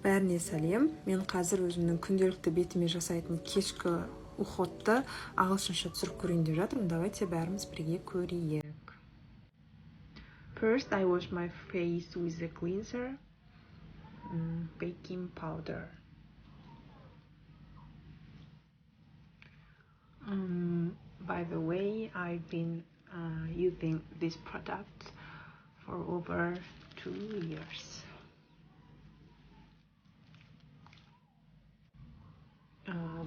Бәріне сәлем. Мен қазір өзімнің күнделікті бетіме жасайтын кешкі уходты ағылшынша түсіріп көрейін деп жатырмын. Давайте бәріміз бірге көрейік. First, I wash my face with a cleanser, baking powder. By the way, I've been using this product for over 2 years.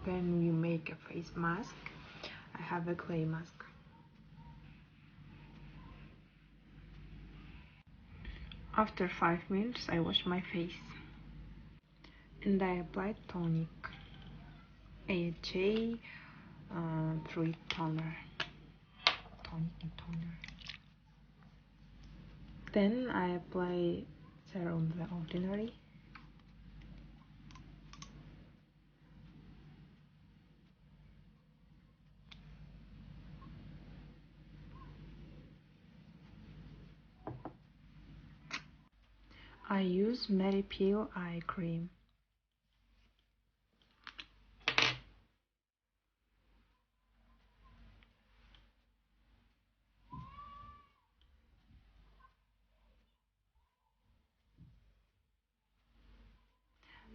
Then we make a face mask. I have a clay mask. After 5 minutes, I wash my face. And I apply tonic. AHA 3 toner. Tonic and toner. Then I apply serum The Ordinary. I use Mary Peel eye cream.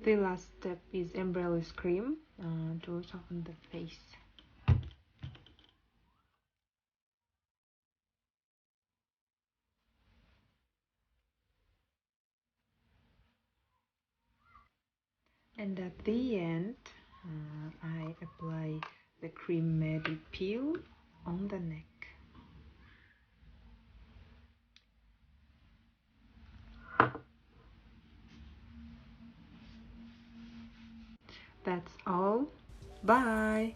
The last step is umbrella cream to soften the face. And at the end, I apply the cream Mary Peel on the neck. That's all. Bye.